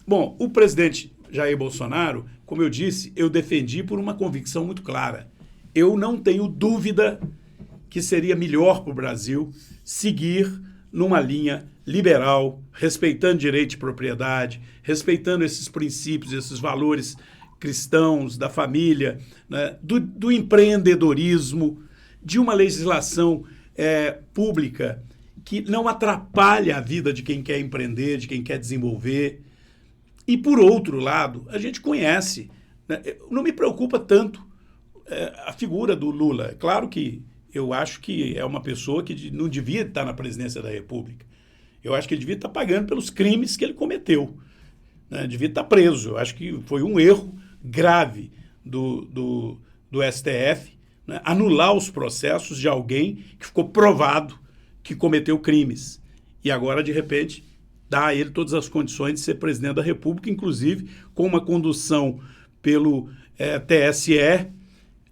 Bom, o presidente Jair Bolsonaro, como eu disse, eu defendi por uma convicção muito clara. Eu não tenho dúvida que seria melhor para o Brasil seguir numa linha liberal, respeitando direito de propriedade, respeitando esses princípios, esses valores cristãos, da família, né, do empreendedorismo, de uma legislação pública que não atrapalha a vida de quem quer empreender, de quem quer desenvolver. E, por outro lado, a gente conhece, né, não me preocupa tanto a figura do Lula. É claro que eu acho que é uma pessoa que não devia estar na presidência da República. Eu acho que ele devia estar pagando pelos crimes que ele cometeu, né? Devia estar preso. Eu acho que foi um erro grave do STF, né? Anular os processos de alguém que ficou provado que cometeu crimes. E agora, de repente, dá a ele todas as condições de ser presidente da República, inclusive com uma condução pelo TSE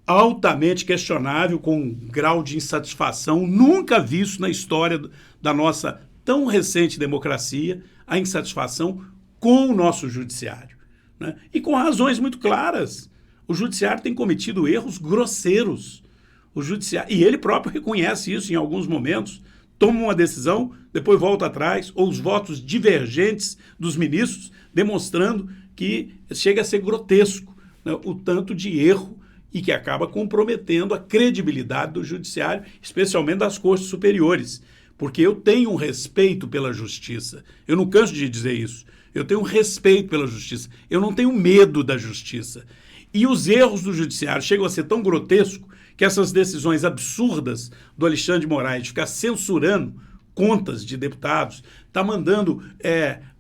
altamente questionável, com um grau de insatisfação nunca visto na história da nossa tão recente democracia, a insatisfação com o nosso judiciário, né? E com razões muito claras. O judiciário tem cometido erros grosseiros. O judiciário, e ele próprio reconhece isso em alguns momentos, toma uma decisão, depois volta atrás, ou os votos divergentes dos ministros, demonstrando que chega a ser grotesco, né, o tanto de erro e que acaba comprometendo a credibilidade do judiciário, especialmente das cortes superiores. Porque eu tenho um respeito pela justiça. Eu não canso de dizer isso. Eu tenho um respeito pela justiça. Eu não tenho medo da justiça. E os erros do judiciário chegam a ser tão grotescos que essas decisões absurdas do Alexandre de Moraes de ficar censurando contas de deputados, está mandando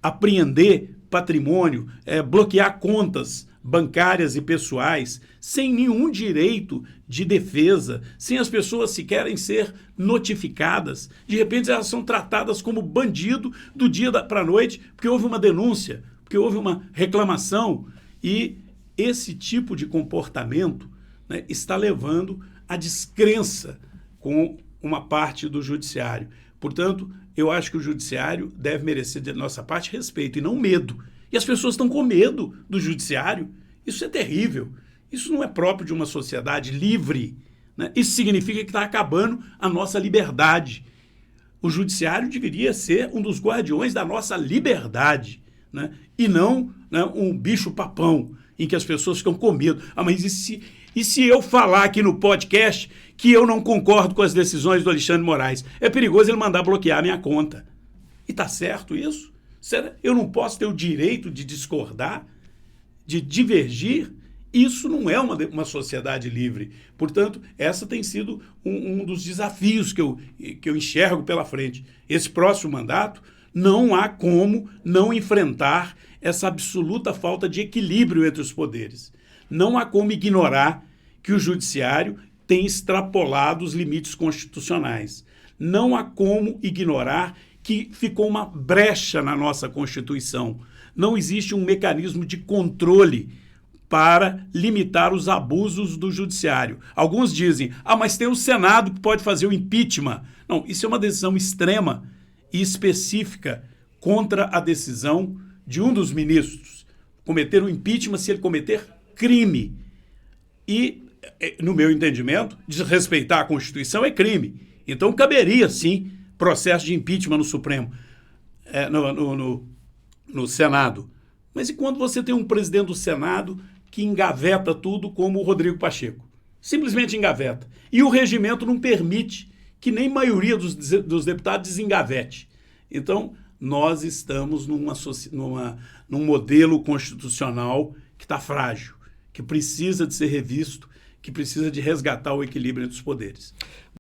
apreender patrimônio, bloquear contas bancárias e pessoais, sem nenhum direito de defesa, sem as pessoas sequer ser notificadas. De repente elas são tratadas como bandido do dia para a noite, porque houve uma denúncia, porque houve uma reclamação. E esse tipo de comportamento, né, está levando à descrença com uma parte do judiciário. Portanto, eu acho que o judiciário deve merecer de nossa parte respeito e não medo. E as pessoas estão com medo do judiciário. Isso é terrível. Isso não é próprio de uma sociedade livre, né? Isso significa que está acabando a nossa liberdade. O judiciário deveria ser um dos guardiões da nossa liberdade, né? E não, né, um bicho-papão em que as pessoas ficam com medo. Mas e se eu falar aqui no podcast que eu não concordo com as decisões do Alexandre de Moraes? É perigoso ele mandar bloquear a minha conta. E está certo isso? Eu não posso ter o direito de discordar, de divergir? Isso não é uma sociedade livre. Portanto, essa tem sido um dos desafios que eu enxergo pela frente. Esse próximo mandato, não há como não enfrentar essa absoluta falta de equilíbrio entre os poderes. Não há como ignorar que o judiciário tem extrapolado os limites constitucionais. Não há como ignorar que ficou uma brecha na nossa Constituição. Não existe um mecanismo de controle para limitar os abusos do judiciário. Alguns dizem, mas tem o Senado que pode fazer o impeachment. Não, isso é uma decisão extrema e específica contra a decisão de um dos ministros. Cometer o impeachment se ele cometer crime. E, no meu entendimento, desrespeitar a Constituição é crime. Então, caberia, sim, processo de impeachment no Supremo, no Senado. Mas e quando você tem um presidente do Senado que engaveta tudo como o Rodrigo Pacheco? Simplesmente engaveta. E o regimento não permite que nem maioria dos deputados desengavete. Então, nós estamos num modelo constitucional que está frágil, que precisa de ser revisto, que precisa de resgatar o equilíbrio entre os poderes.